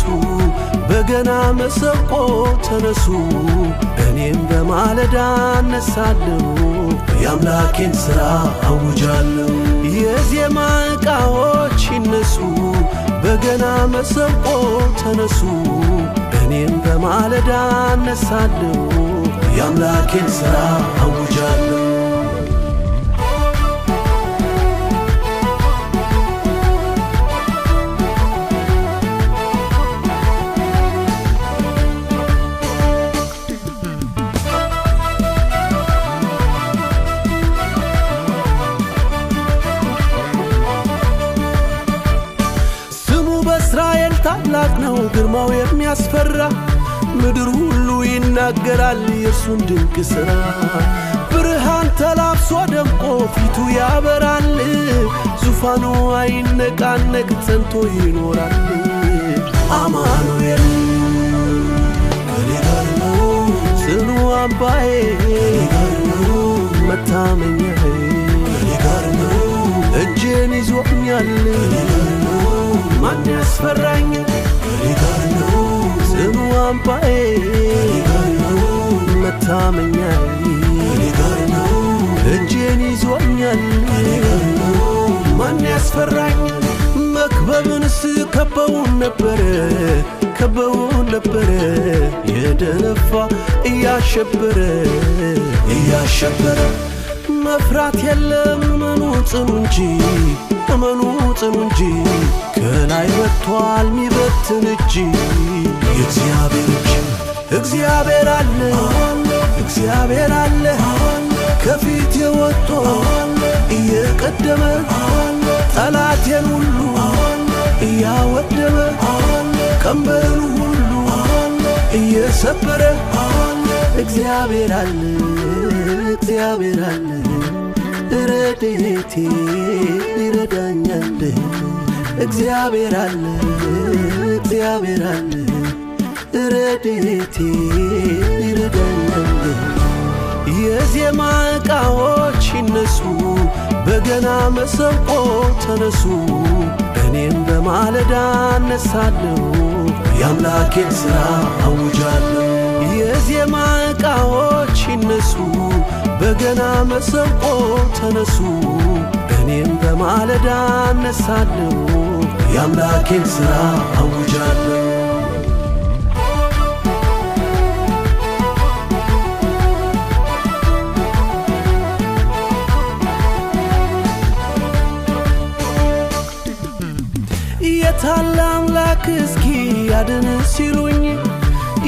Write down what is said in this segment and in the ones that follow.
ይነሱ በገና መሰንቆ ተነሱ እኔም በማለዳ እነሳለሁ የአምላኬን ሥራ አውጃለሁ የዜማ ዕቃዎች ይነሱ በገና መሰንቆ ተነሱ እኔም በማለዳ እነሳለሁ የአምላኬን ሥራ አውጃለሁ እስራኤል ታላቅ ነው ግርማው የሚያስፈራ ምድር ሁሉ ይናገራል የእርሱን ድንቅ ሥራ ብርሃን ተላብሶ ደምቆ ፊቱ ያበራል ዙፋኑ አይነቃነቅ ጸንቶ ይኖራል አማኑኤል ከኔ ጋር ነው ጽኑ አምባዬ ከኔ ጋር ነው መታመኛዬ ከኔ ጋር ነው እጄን ይዞኛል ማን ያስፈራኝ ከኔ ጋር ነው ጽኑ አምባዬ ከኔ ጋር ነው መታመኛዬ ከኔ ጋር ነው እጄን ይዞኛል ከኔ ጋር ነው ማን ያስፈራኝ መክበብንስ ከበውን ነበረ የደነፋ እያሸበረ መፍራት የለም እመኑ ጽኑ እንጂ ከላይ ወጥቷል ሚበትን እጅ የእግዚአብሔር እጅ እግዚአብሔር አለ ከፊት የወጥቶ እየቀደመ ጠላቴን ሁሉ እያወደመ ቀንበሩ ሁሉ እየሰበረ እግዚአብሔር አለ ረድኤቴ ይረዳኛል እግዚአብሔር አለ ረድኤቴ ይረዳኛል የዜማ ዕቃዎች ይነሱ በገና መሰንቆ ተነሱ እኔም በማለዳ እነሳለሁ የአምላኬን ሥራ አውጃለሁ የዜማ ዕቃዎች ይነሱ በገና መሰንቆ ተነሱ እኔም በማለዳ እነሳለሁ የአምላኬን ሥራ አውጃለሁ የታለ አምላክ እስኪ ያድን ሲሉኝ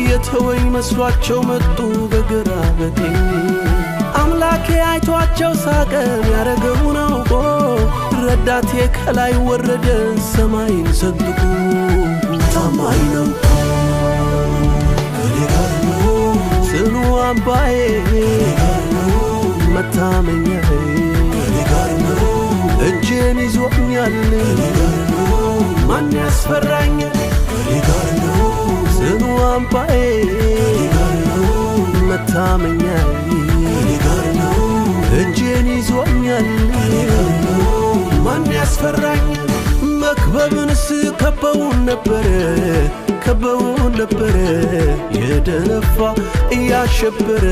የተወኝ መስሏቸው መጡ በግራ በቀኝ አምላኬ አይቷቸው ሳቀን ያረገውን አውቆ ረዳቴ ከላይ ወረደ ሰማይን ሰንጥቆ ታማኝ ነው ከኔ ጋር ነው ጽኑ አምባዬ ከኔ ጋር ነው መታመኛዬ ከኔ ጋር ነው እጄን ይዞኛል ከኔ ጋር ነው ማን ያስፈራኝ ከኔ ጋር ነው ጽኑ አምባዬ ከኔ ጋር ነው መታመኛዬ ከኔ ጋር ነው እጄን ይዞኛል ከኔ ጋር ነው ማን ያስፈራኝ መክበብንስ ከበውን ነበረ የደነፋ እያሸበረ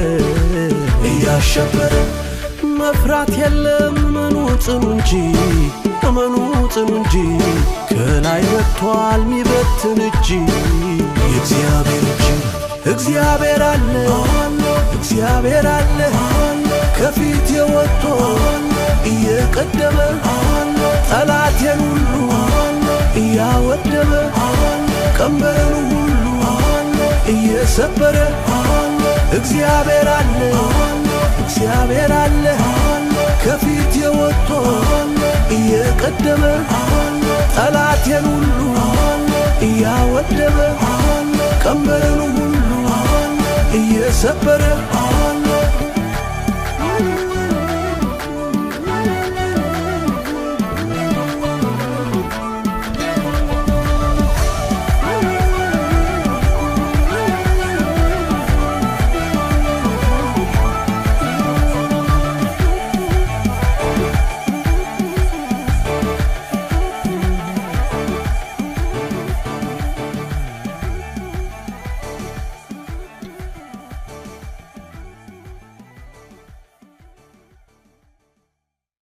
መፍራት የለም እመኑ ጽኑ እንጂ ከላይ ወጥቷል ሚበትን እጅ የእግዚአብሔር እጅ እግዚአብሔር አለ ከፊት የወጥቶ እየቀደመ ጠላቴን ሁሉ እያወደመ ቀንበሩ ሁሉ እየሰበረ እግዚአብሔር አለ ከፊት የወጥቶ እየቀደመ ጠላቴን ሁሉ እያወደመ ቀንበሩ ሁሉ እየሰበረ